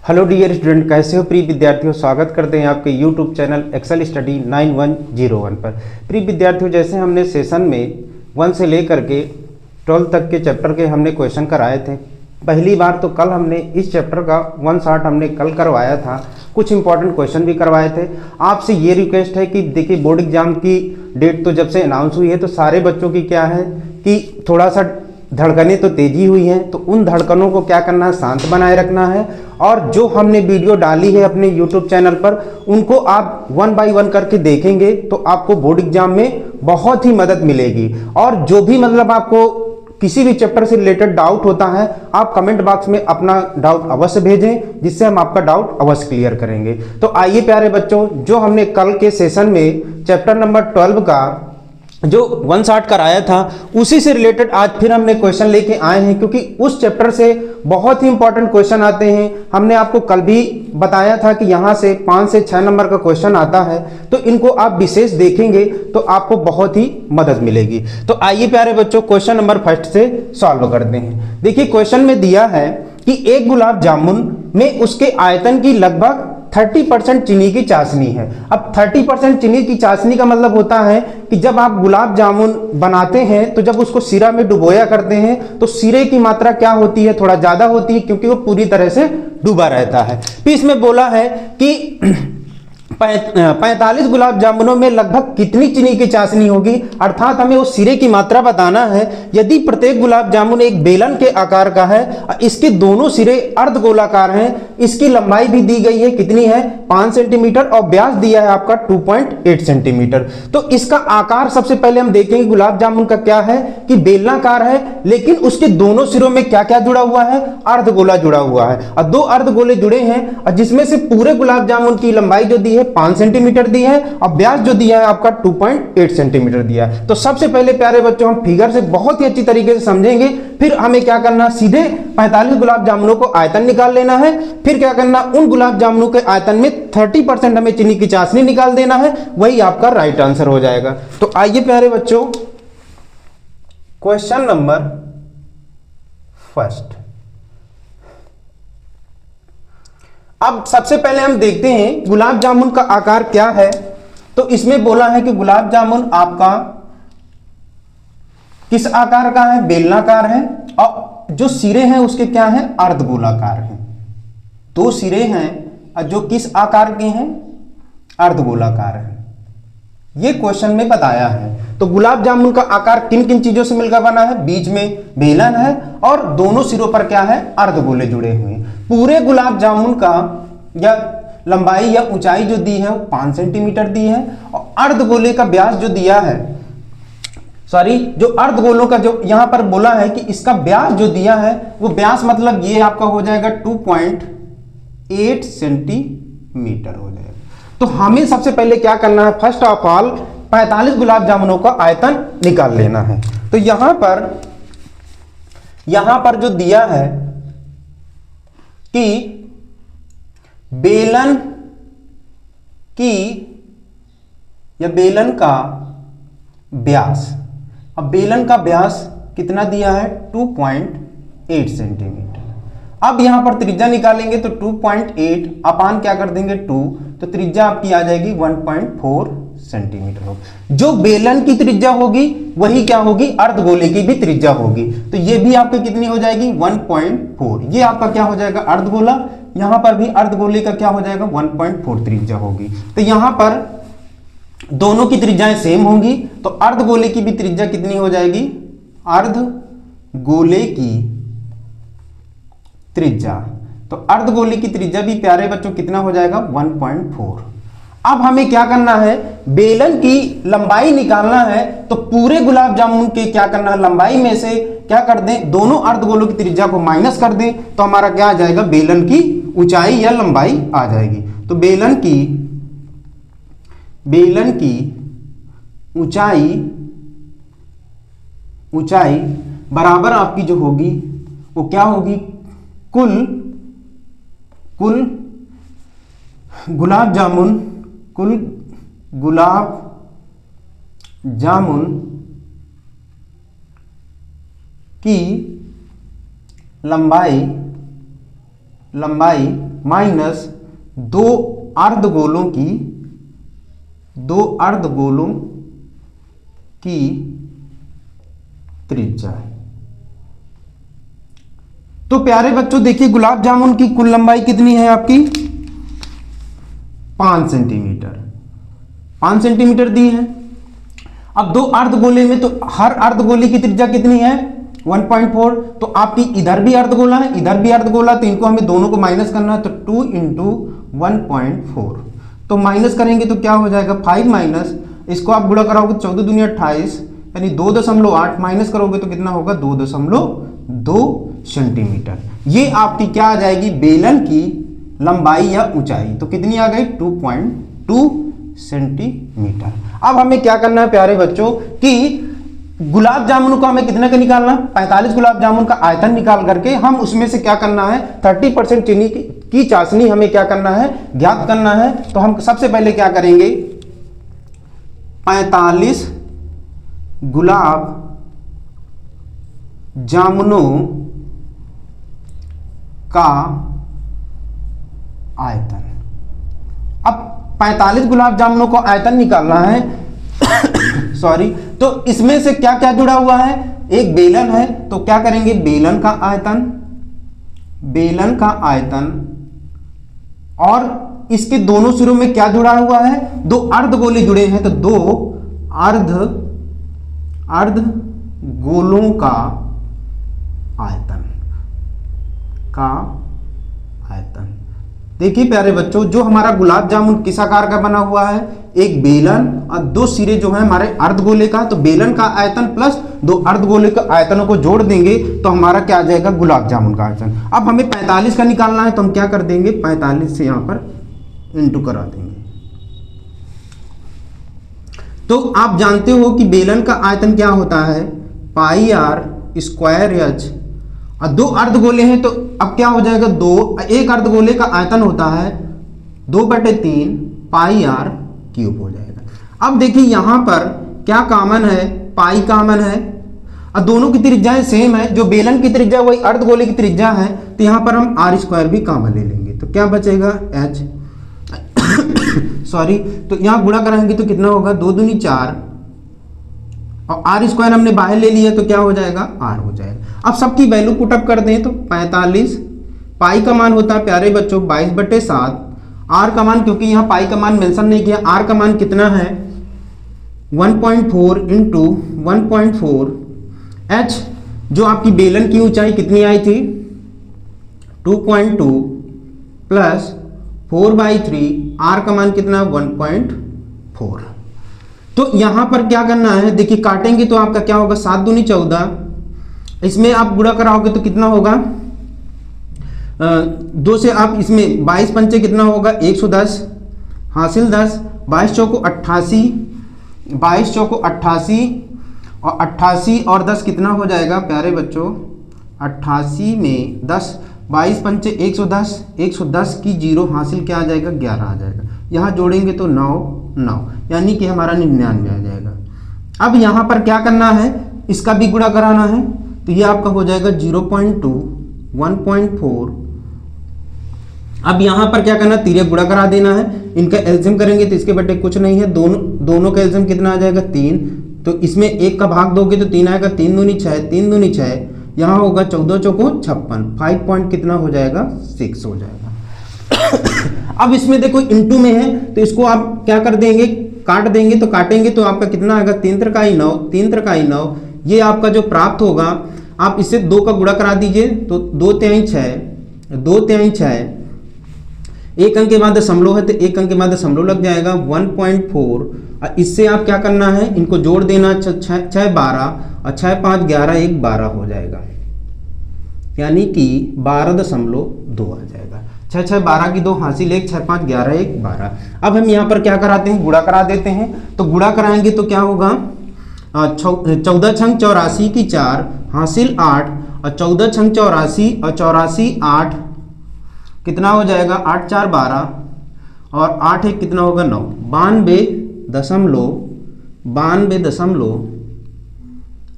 Hello dear student, कैसे हो प्रिय विद्यार्थियों। स्वागत करते हैं आपके यूट्यूब चैनल एक्सेल स्टडी 9101 पर। प्रिय विद्यार्थियों, जैसे हमने सेशन में 1 से लेकर के 12 तक के चैप्टर के हमने क्वेश्चन कराए थे। पहली बार तो कल हमने इस चैप्टर का 1 शॉट हमने कल करवाया था, कुछ इंपॉर्टेंट क्वेश्चन भी करवाए थे। आपसे ये रिक्वेस्ट है कि देखिए, बोर्ड एग्जाम की डेट तो जब से अनाउंस हुई है तो सारे बच्चों की क्या है कि थोड़ा सा धड़कनें तो तेजी हुई हैं, तो उन धड़कनों को क्या करना है, शांत बनाए रखना है। और जो हमने वीडियो डाली है अपने YouTube चैनल पर, उनको आप 1 बाय 1 करके देखेंगे तो आपको बोर्ड एग्जाम में बहुत ही मदद मिलेगी। और जो भी मतलब आपको किसी भी चैप्टर से रिलेटेड डाउट होता है, आप कमेंट बॉक्स में अपना डाउट अवश्य भेजें, जिससे हम आपका डाउट अवश्य क्लियर करेंगे। तो आइए प्यारे बच्चों, जो हमने कल के सेशन में चैप्टर नंबर 12 का जो 1 शॉट कराया था, उसी से रिलेटेड आज फिर हमने क्वेश्चन लेके आए हैं, क्योंकि उस चैप्टर से बहुत ही इंपॉर्टेंट क्वेश्चन आते हैं। हमने आपको कल भी बताया था कि यहाँ से 5 से 6 नंबर का क्वेश्चन आता है, तो इनको आप विशेष देखेंगे तो आपको बहुत ही मदद मिलेगी। तो आइए प्यारे बच्चों, क्वेश्चन नंबर फर्स्ट से सॉल्व करते हैं। देखिए, क्वेश्चन में दिया है कि एक गुलाब जामुन में उसके आयतन की लगभग 30% चीनी की चाशनी है। अब 30% चीनी की चाशनी का मतलब होता है कि जब आप गुलाब जामुन बनाते हैं तो जब उसको सिरा में डुबोया करते हैं तो सिरे की मात्रा क्या होती है, थोड़ा ज्यादा होती है, क्योंकि वो पूरी तरह से डूबा रहता है। फिर इसमें बोला है कि 45 गुलाब जामुनों में लगभग कितनी चीनी की चाशनी होगी, अर्थात हमें उस सिरे की मात्रा बताना है। यदि प्रत्येक गुलाब जामुन एक बेलन के आकार का है, इसके दोनों सिरे अर्धगोलाकार हैं, इसकी लंबाई भी दी गई है, कितनी है, 5 सेंटीमीटर, और व्यास दिया है आपका 2.8 सेंटीमीटर। तो इसका आकार सबसे पहले हम देखेंगे गुलाब जामुन का क्या है कि बेलनाकार है, लेकिन उसके दोनों सिरों में क्या क्या जुड़ा हुआ है, अर्धगोला जुड़ा हुआ है, और 2 अर्धगोले जुड़े हैं, और जिसमें से पूरे गुलाब जामुन की लंबाई जो दी है 5 सेंटीमीटर दी है, और व्यास जो दिया है आपका 2.8 सेंटीमीटर दिया है। तो सबसे पहले प्यारे बच्चों हम फिगर से बहुत ही अच्छी तरीके से समझेंगे, फिर हमें क्या करना, सीधे 45 गुलाब जामुनों को आयतन निकाल लेना है। फिर क्या करना, उन गुलाब जामुनों के आयतन में 30% हमें चीनी की चाशनी निकाल देना है, वही आपका राइट आंसर हो जाएगा। तो आइए प्यारे बच्चों, क्वेश्चन नंबर फर्स्ट। अब सबसे पहले हम देखते हैं गुलाब जामुन का आकार क्या है। तो इसमें बोला है कि गुलाब जामुन आपका किस आकार का है, बेलनाकार है, और जो सिरे हैं उसके क्या हैं, अर्धगोलाकार हैं। 2 सिरे हैं और जो किस आकार के हैं, अर्धगोलाकार हैं। ये क्वेश्चन में बताया है। तो गुलाब जामुन का आकार किन किन चीजों से मिलकर बना है, बीच में बेलन है और दोनों सिरों पर क्या है, अर्धगोले जुड़े हुए हैं। पूरे गुलाब जामुन का या लंबाई या ऊंचाई जो दी है वो 5 सेंटीमीटर दी है, और अर्धगोले का व्यास जो दिया है, जो अर्धगोलों का जो यहां पर बोला है कि इसका व्यास जो दिया है, वो व्यास मतलब ये आपका हो जाएगा 2.8 सेंटीमीटर हो जाएगा। तो हमें सबसे पहले क्या करना है, फर्स्ट ऑफ ऑल 45 गुलाब जामुनों का आयतन निकाल लेना है। तो यहां पर जो दिया है कि बेलन की या बेलन का व्यास, अब बेलन का व्यास कितना दिया है, 2.8 सेंटीमीटर। अब यहां पर त्रिज्या निकालेंगे तो 2.8 अपान क्या कर देंगे 2, तो त्रिज्या आपकी आ जाएगी 1.4 सेंटीमीटर होगी। जो बेलन की त्रिज्या होगी वही क्या होगी, अर्धगोले की भी त्रिज्या होगी। तो ये भी आपकी कितनी हो जाएगी, 1.4। ये आपका क्या हो जाएगा, अर्धगोला। यहां पर भी अर्धगोले का क्या हो जाएगा, 1.4 त्रिज्या होगी। तो यहां पर दोनों की त्रिज्याएं सेम होंगी, तो अर्धगोले की भी त्रिज्या कितनी हो जाएगी, अर्धगोले की त्रिज्या। तो अर्धगोले की त्रिज्या भी प्यारे बच्चों कितना हो जाएगा, 1.4। अब हमें क्या करना है, बेलन की लंबाई निकालना है। तो पूरे गुलाब जामुन के क्या करना है, लंबाई में से क्या कर दें, दोनों अर्धगोलों की त्रिज्या को माइनस कर दें, तो हमारा क्या आ जाएगा, बेलन की ऊंचाई या लंबाई आ जाएगी। तो बेलन की ऊंचाई बराबर आपकी जो होगी वो क्या होगी, कुल गुलाब जामुन की लंबाई लंबाई माइनस दो अर्धगोलों की त्रिज्या। तो प्यारे बच्चों देखिए गुलाब जामुन की कुल लंबाई कितनी है आपकी 5 सेंटीमीटर, 5 सेंटीमीटर दी है। अब दो अर्धगोले में तो हर अर्धगोले की त्रिज्या कितनी है 1.4। तो आपकी इधर भी अर्धगोला है इधर भी अर्धगोला, तो इनको हमें दोनों को माइनस करना है, तो 2 इंटू 1.4। तो माइनस करेंगे तो क्या हो जाएगा 5 माइनस, इसको आप गुणा कराओगे 14 दूनी 28 यानी 2.8 माइनस करोगे तो कितना होगा 2.2 सेंटीमीटर। ये आपकी क्या आ जाएगी बेलन की लंबाई या ऊंचाई। तो कितनी आ गई 2.2 सेंटीमीटर। अब हमें क्या करना है प्यारे बच्चों कि गुलाब जामुन को हमें कितने का निकालना 45 गुलाब जामुन का आयतन निकाल करके हम उसमें से क्या करना है 30% चीनी की चाशनी हमें क्या करना है ज्ञात करना है। तो हम सबसे पहले क्या करेंगे 45 गुलाब जामुनों का आयतन। अब 45 गुलाब जामुनों को आयतन निकालना है सॉरी, तो इसमें से क्या क्या जुड़ा हुआ है एक बेलन है, तो क्या करेंगे बेलन का आयतन और इसके दोनों सिरों में क्या जुड़ा हुआ है दो अर्धगोले जुड़े हैं, तो दो अर्धगोलों का आयतन। देखिए प्यारे बच्चों जो हमारा गुलाब जामुन किस आकार का बना हुआ है एक बेलन और दो सिरे जो है हमारे अर्धगोले का, तो बेलन का आयतन प्लस दो अर्धगोले के आयतनों को जोड़ देंगे तो हमारा क्या आ जाएगा गुलाब जामुन का आयतन। अब हमें 45 का निकालना है तो हम क्या कर देंगे 45 से यहां पर इंटू करा देंगे। तो आप जानते हो कि बेलन का आयतन क्या होता है पाई आर स्क्वायर एच और दो अर्धगोले हैं, तो अब क्या हो जाएगा एक अर्धगोले का आयतन होता है 2/3 पाई आर क्यूब हो जाएगा। अब देखिए यहां पर क्या कॉमन है पाई कॉमन है और दोनों की त्रिज्याएं सेम है, जो बेलन की त्रिज्या वही अर्धगोले की त्रिज्या है, तो यहां पर हम आर स्क्वायर भी कॉमन ले लेंगे तो क्या बचेगा एच सॉरी, तो यहां गुणा कराएंगे तो कितना होगा 2 दूनी 4 और आर स्क्वायर हमने बाहर ले लिया तो क्या हो जाएगा आर हो जाएगा। अब सबकी वैल्यू पुटअप कर दें तो 45 पाई का मान होता है प्यारे बच्चों 22/7, आर का मान क्योंकि यहाँ पाई का मान मेंशन नहीं किया, आर का मान कितना है 1.4 इंटू 1.4 एच जो आपकी बेलन की ऊंचाई कितनी आई थी 2.2 प्लस 4/3 आर का मान कितना 1.4। तो यहां पर क्या करना है देखिए काटेंगे तो आपका क्या होगा 7 दूनी 14, इसमें आप गुणा कराओगे तो कितना होगा 2 से आप इसमें 22 पंचे कितना होगा 110 हासिल 10 22 चौको 88 22 चौको 88 और 88 और 10 कितना हो जाएगा प्यारे बच्चों 88 में 10 22 पंचे 110 110 की जीरो हासिल क्या आ जाएगा 11 आ जाएगा, यहाँ जोड़ेंगे तो 9 यानी कि हमारा 99 आ जाएगा। अब यहाँ पर क्या करना है इसका भी गुणा कराना है तो ये आपका हो जाएगा 0.2 1.4। अब यहाँ पर क्या करना तिर्यक गुणा करा देना है, इनका एल्सियम करेंगे तो इसके बटे कुछ नहीं है, दोनों का एल्सियम कितना आ जाएगा 3, तो इसमें 1 का भाग दोगे तो 3 आएगा 3 दूनी 6 3 दूनी 6 यहाँ होगा 14 चौको 56 5 पॉइंट कितना हो जाएगा 6 हो जाएगा। अब इसमें देखो इंटू में है तो इसको आप क्या कर देंगे काट देंगे, तो काटेंगे तो आपका कितना आएगा 3 त्रिकाई 9 3 त्रिकाई 9, ये आपका जो प्राप्त होगा आप इससे 2 का गुणा करा दीजिए तो 2 तिहाई 6 2 तिहाई 6 एक अंक के बाद दशमलव है तो एक अंक के बाद दशमलव लग जाएगा 1.4 और इससे आप क्या करना है इनको जोड़ देना 6 12 और 6 5 11 1 12 हो जाएगा, यानी कि 12.2 आ जाएगा। 6 6 12 की 2 हासिल 1 6 5 11 1 12। अब हम यहाँ पर क्या कराते हैं गुणा करा देते हैं, तो गुणा कराएंगे तो क्या होगा 14 छंग 84 की 4 हासिल 8 और 14 छंग 84 और 84 8 कितना हो जाएगा 8 4 12 और 8 1 कितना होगा 9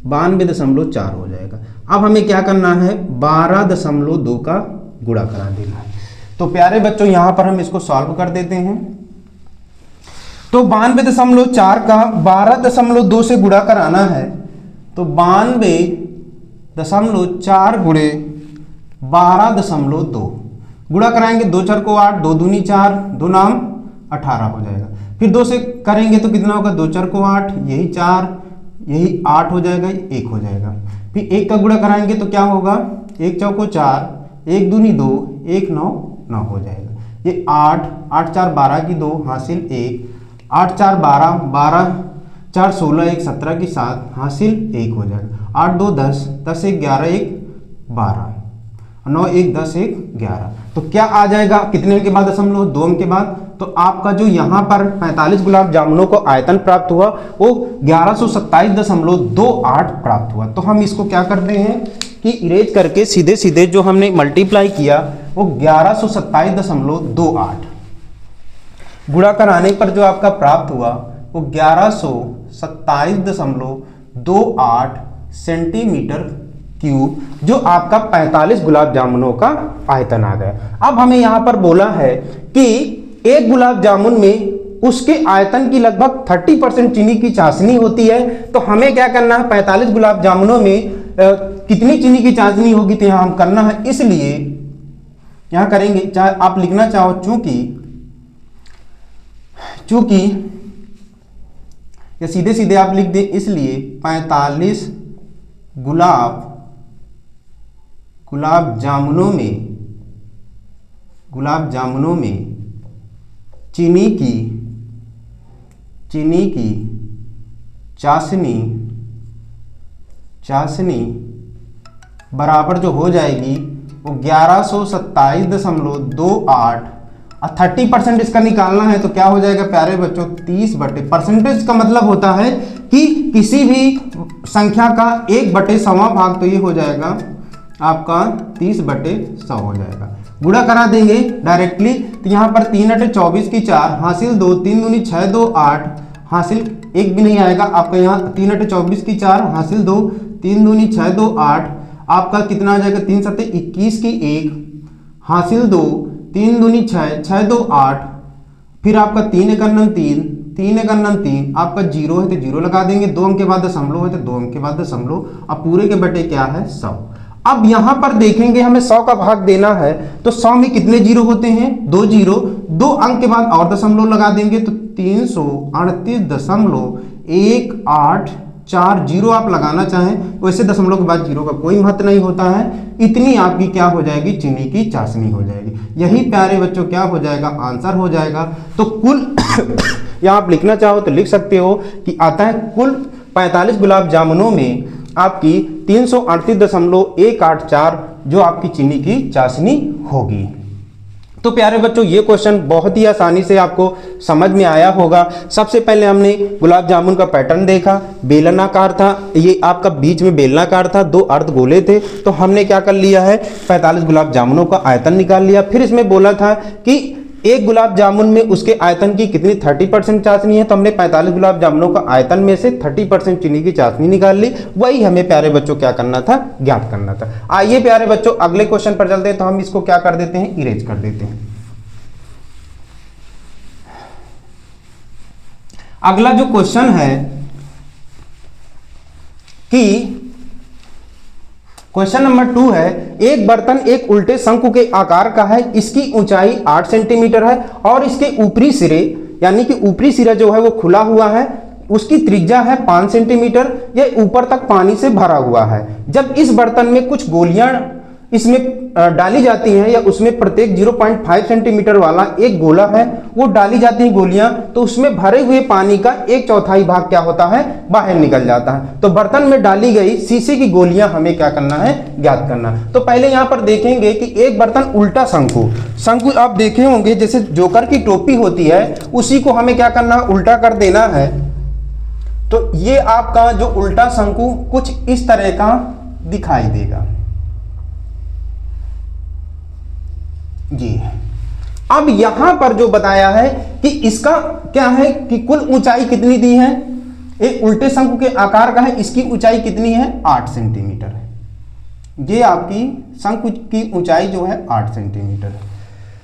92.4 हो जाएगा। अब हमें क्या करना है 12.2 का गुणा करा देना है। तो प्यारे बच्चों यहाँ पर हम इसको सॉल्व कर देते हैं। तो 92.4 का 12.2 से गुणा कराना है, तो 92.4 गुणे 12.2 गुणा कराएंगे, 2 4 को 8, 2 दूनी 4, 2 नाम 18 हो जाएगा। फिर 2 से करेंगे तो कितना होगा, 2 4 को 8, यही 4, यही 8 हो जाएगा, 1 हो जाएगा। फिर 1 का गुणा कराएंगे तो क्या होगा, 1 चौको 4, 1 दूनी 2, 1 9 9 हो जाएगा। ये 8 8 4 12 की 2 हासिल 1, 8 4 12, 12 4 16, 1 17 की 7 हासिल 1 हो जाएगा। 8 2 10, 10 1 11, 1 12, 9 1 10, 1 11। तो क्या आ जाएगा, कितने अंक के बाद दशमलव, 2 अंक के बाद। तो आपका जो यहाँ पर 45 गुलाब जामुनों को आयतन प्राप्त हुआ वो 1127.28 प्राप्त हुआ। तो हम इसको क्या करते हैं कि इरेज करके सीधे सीधे जो हमने मल्टीप्लाई किया वो 1127.28 गुणा कराने पर जो आपका प्राप्त हुआ वो 1127.28 सेंटीमीटर क्यूब, जो आपका 45 गुलाब जामुनों का आयतन आ गया। अब हमें यहां पर बोला है कि एक गुलाब जामुन में उसके आयतन की लगभग 30% चीनी की चाशनी होती है। तो हमें क्या करना है, 45 गुलाब जामुनों में कितनी चीनी की चाशनी होगी, तो यहां हम करना है, इसलिए यहां करेंगे, चाहे आप लिखना चाहो, चूंकि या सीधे सीधे आप लिख दें, इसलिए 45 गुलाब जामुनों में चीनी की चाशनी बराबर जो हो जाएगी वो 1127.28। 30% इसका निकालना है तो क्या हो जाएगा प्यारे बच्चों, 30/, परसेंटेज का मतलब होता है कि किसी भी संख्या का 1/100 भाग, तो ये हो जाएगा आपका 30/100 हो जाएगा। गुणा करा देंगे डायरेक्टली, तो यहाँ पर 3 8 24 की 4 हासिल 2, 3 दूनी 6 2 8 हासिल 1 भी नहीं आएगा आपका। यहाँ 3 8 24 की 4 हासिल 2, 3 दूनी 6 2 8, आपका कितना आ जाएगा, 3 7 21 की 1 हासिल 2, 3 दूनी 6 6 2 8, फिर आपका 3 1 9 3, 3 1 9 3, आपका 0 है तो 0 लगा देंगे, 2 अंक के बाद दशमलव है तो 2 अंक के बाद दशमलव। अब पूरे के बटे क्या है, 100। अब यहां पर देखेंगे हमें 100 का भाग देना है, तो 100 में कितने जीरो होते हैं, 2 जीरो, 2 अंक के बाद और दशमलव लगा देंगे तो 338.184 जीरो आप लगाना चाहें, वैसे दशमलव के बाद जीरो का कोई महत्व नहीं होता है। इतनी आपकी क्या हो जाएगी, चीनी की चाशनी हो जाएगी। यही प्यारे बच्चों क्या हो जाएगा, आंसर हो जाएगा। तो कुल या आप लिखना चाहो तो लिख सकते हो कि आता है कुल 45 गुलाब जामुनों में आपकी 338.184 जो आपकी चीनी की चाशनी होगी। तो प्यारे बच्चों ये क्वेश्चन बहुत ही आसानी से आपको समझ में आया होगा। सबसे पहले हमने गुलाब जामुन का पैटर्न देखा, बेलनाकार था, ये आपका बीच में बेलनाकार था, 2 अर्ध गोले थे। तो हमने क्या कर लिया है, 45 गुलाब जामुनों का आयतन निकाल लिया। फिर इसमें बोला था कि एक गुलाब जामुन में उसके आयतन की कितनी 30% चाशनी है, तो हमने 45 गुलाब जामुनों का आयतन में से 30% चीनी की चाशनी निकाल ली। वही हमें प्यारे बच्चों क्या करना था, ज्ञात करना था। आइए प्यारे बच्चों अगले क्वेश्चन पर चलते हैं। तो हम इसको क्या कर देते हैं, इरेज कर देते हैं। अगला जो क्वेश्चन है कि क्वेश्चन नंबर 2 है, एक बर्तन एक उल्टे शंकु के आकार का है, इसकी ऊंचाई 8 सेंटीमीटर है और इसके ऊपरी सिरे यानी कि ऊपरी सिरा जो है वो खुला हुआ है, उसकी त्रिज्या है 5 सेंटीमीटर, यह ऊपर तक पानी से भरा हुआ है। जब इस बर्तन में कुछ गोलियां इसमें डाली जाती हैं या उसमें प्रत्येक 0.5 सेंटीमीटर वाला एक गोला है वो डाली जाती हैं गोलियां, तो उसमें भरे हुए पानी का 1/4 भाग क्या होता है, बाहर निकल जाता है। तो बर्तन में डाली गई शीशे की गोलियां हमें क्या करना है, ज्ञात करना। तो पहले यहां पर देखेंगे कि एक बर्तन उल्टा शंकु आप देखे होंगे जैसे जोकर की टोपी होती है, उसी को हमें क्या करना है, उल्टा कर देना है। तो ये आपका जो उल्टा शंकु कुछ इस तरह का दिखाई देगा जी। अब यहां पर जो बताया है कि इसका क्या है कि कुल ऊंचाई कितनी दी है, एक उल्टे शंकु के आकार का है, इसकी ऊंचाई कितनी है, 8 सेंटीमीटर है। ये आपकी शंकु की ऊंचाई जो है 8 सेंटीमीटर है।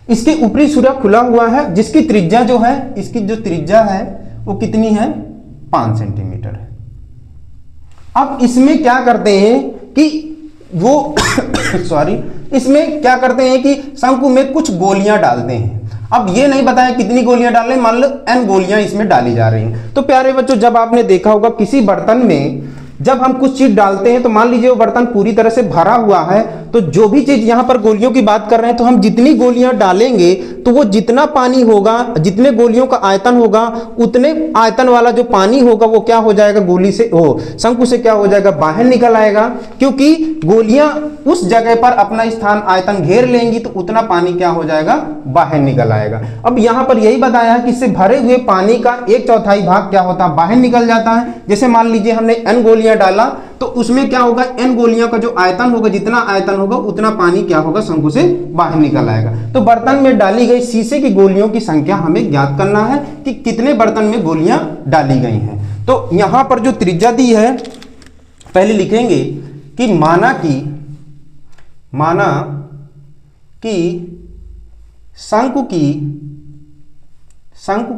इसके ऊपरी सिरा खुला हुआ है, जिसकी त्रिज्या जो है, इसकी जो त्रिज्या है वो कितनी है, 5 सेंटीमीटर है। अब इसमें क्या करते हैं कि वो सॉरी, इसमें क्या करते हैं कि शंकु में कुछ गोलियां डालते हैं। अब ये नहीं बताया कितनी गोलियां डाल रहे हैं, मान लो n गोलियां इसमें डाली जा रही हैं। तो प्यारे बच्चों, जब आपने देखा होगा किसी बर्तन में जब हम कुछ चीज डालते हैं तो मान लीजिए वो बर्तन पूरी तरह से भरा हुआ है, तो जो भी चीज यहां पर गोलियों की बात कर रहे हैं, तो हम जितनी गोलियां डालेंगे तो वो जितना पानी होगा, जितने गोलियों का आयतन होगा, उतने आयतन वाला जो पानी होगा वो क्या हो जाएगा, गोली से हो शंकु से क्या हो जाएगा, बाहर निकल आएगा। क्योंकि गोलियां उस जगह पर अपना स्थान आयतन घेर लेंगी तो उतना पानी क्या हो जाएगा, बाहर निकल आएगा। अब यहां पर यही बताया है कि इससे भरे हुए पानी का 1/4 भाग क्या होता है, बाहर निकल जाता है। जैसे मान लीजिए हमने n गोलियां डाला तो उसमें क्या होगा, n गोलियों का जो आयतन होगा, जितना आयतन होगा उतना पानी क्या होगा, शंकु से बाहर निकल आएगा। तो बर्तन में डाली गई शीशे की गोलियों की संख्या हमें ज्ञात करना है कि कितने बर्तन में गोलियां डाली गई हैं। तो यहां पर जो त्रिज्या दी है, पहले लिखेंगे कि माना कि शंकु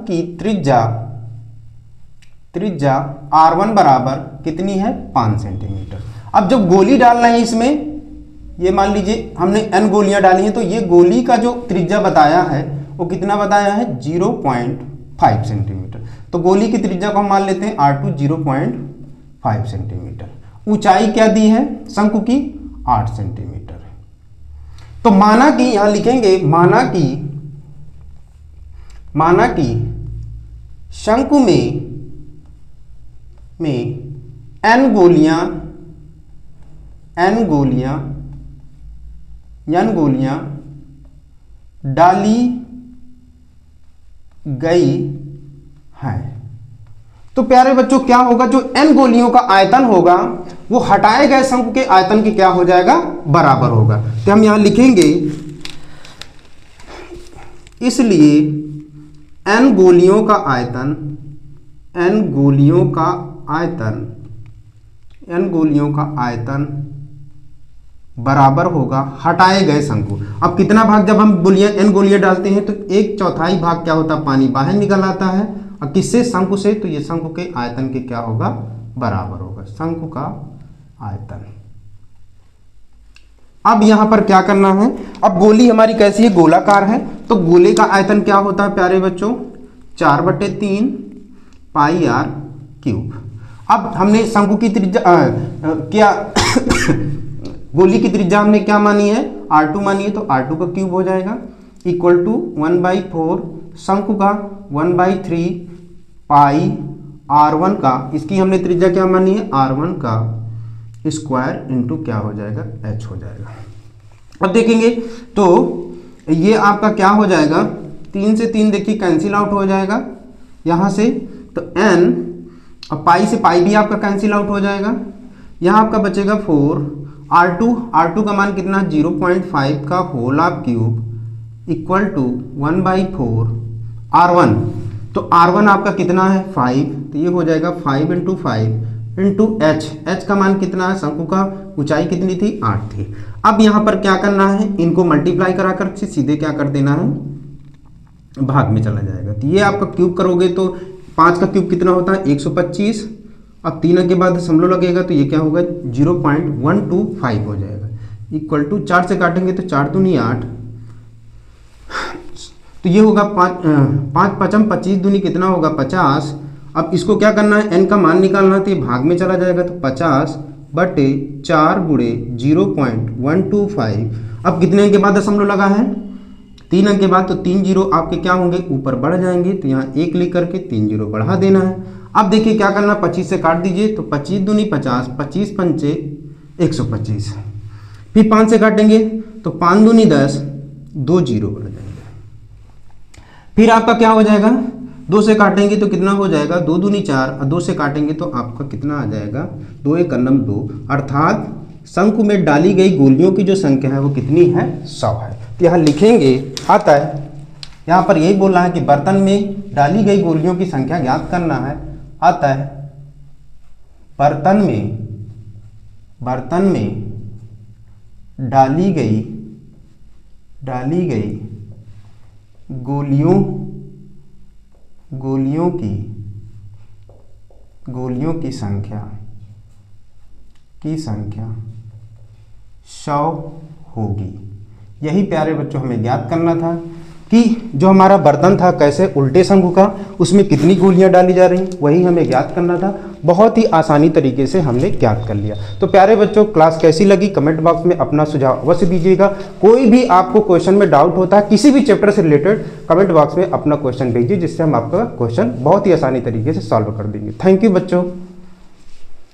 की त्रिज्या R1 बराबर कितनी है, 5 सेंटीमीटर। अब जब गोली डाल रहे हैं इसमें, ये मान लीजिए हमने n गोलियां डाली हैं, तो ये गोली का जो त्रिज्या बताया है वो कितना बताया है, 0.5 सेंटीमीटर। तो गोली की त्रिज्या को हम मान लेते हैं R2 0.5 सेंटीमीटर। ऊंचाई क्या दी है शंकु की, 8 सेंटीमीटर। तो माना कि यहां लिखेंगे, माना कि शंकु में n गोलियां डाली गई हैं। तो प्यारे बच्चों क्या होगा, जो n गोलियों का आयतन होगा वो हटाए गए शंकु के आयतन की क्या हो जाएगा, बराबर होगा। तो हम यहां लिखेंगे, इसलिए n गोलियों का आयतन बराबर होगा हटाए गए शंकु। अब कितना भाग, जब हम n गोलियां डालते हैं तो 1/4 भाग क्या होता है, पानी बाहर निकल आता है। और किससे, शंकु से, तो ये शंकु के आयतन के क्या होगा, बराबर होगा, शंकु का आयतन। अब यहां पर क्या करना है, अब गोली हमारी कैसी है, गोलाकार है, तो गोले का आयतन क्या होता है प्यारे बच्चों, 4/3 πr³। अब हमने शंकु की त्रिज्या क्या गोली की त्रिज्या हमने क्या मानी है, R2 मानी है, तो R2 का क्यूब हो जाएगा इक्वल टू 1/4 शंकु का 1/3 πr1 का, इसकी हमने त्रिज्या क्या मानी है, R1 का स्क्वायर इंटू क्या हो जाएगा, h हो जाएगा। अब देखेंगे तो ये आपका क्या हो जाएगा, 3 से 3 देखिए कैंसिल आउट हो जाएगा यहाँ से, तो n और पाई से पाई भी आपका कैंसिल आउट हो जाएगा। यहाँ आपका बचेगा 4, R2 का मान कितना, 0.5 का whole of cube equal to 1/4 R1। तो R1 आपका कितना है, 5, तो ये हो जाएगा 5 × 5 इंटू h का मान कितना है, शंकु का ऊंचाई कितनी थी, 8 थी। अब यहाँ पर क्या करना है, इनको मल्टीप्लाई कराकर सीधे क्या कर देना है, भाग में चला जाएगा। तो ये आपका क्यूब करोगे तो 5 का क्यूब कितना होता है, 125। अब 3 के बाद दशमलव लगेगा तो ये क्या होगा, 0.125 हो जाएगा इक्वल टू 4 से काटेंगे तो 4 दूनी 8, तो ये होगा 5 5 25 दूनी कितना होगा, 50। अब इसको क्या करना है, n का मान निकालना है, तो ये भाग में चला जाएगा, तो 50/4 × 0.125। अब कितने के बाद दशमलव लगा है, 3 अंक के बाद, तो 3 जीरो आपके क्या होंगे, ऊपर बढ़ जाएंगे, तो यहाँ 1 लिख करके 3 जीरो बढ़ा देना है। अब देखिए क्या करना, 25 से काट दीजिए, तो 25 दूनी 50, 25 पंचे 125। फिर 5 से काटेंगे तो 5 दूनी 10, 2 जीरो बढ़ जाएंगे। फिर आपका क्या हो जाएगा, 2 से काटेंगे तो कितना हो जाएगा, 2 दूनी 4, और 2 से काटेंगे तो आपका कितना आ जाएगा, 2 × 2, अर्थात शंकु में डाली गई गोलियों की जो संख्या है वो कितनी है, 100 है। तो यहाँ लिखेंगे, आता है यहाँ पर यही बोल रहा है कि बर्तन में डाली गई गोलियों की संख्या ज्ञात करना है। आता है बर्तन में डाली गई गोलियों की संख्या 100 होगी। यही प्यारे बच्चों हमें ज्ञात करना था कि जो हमारा बर्तन था कैसे उल्टे शंकु का, उसमें कितनी गोलियां डाली जा रही, वही हमें ज्ञात करना था। बहुत ही आसानी तरीके से हमने ज्ञात कर लिया। तो प्यारे बच्चों क्लास कैसी लगी कमेंट बॉक्स में अपना सुझाव अवश्य दीजिएगा। कोई भी आपको क्वेश्चन में डाउट होता है किसी भी चैप्टर से रिलेटेड, कमेंट बॉक्स में अपना क्वेश्चन भेजिए, जिससे हम आपका क्वेश्चन बहुत ही आसानी तरीके से सॉल्व कर देंगे। थैंक यू बच्चों।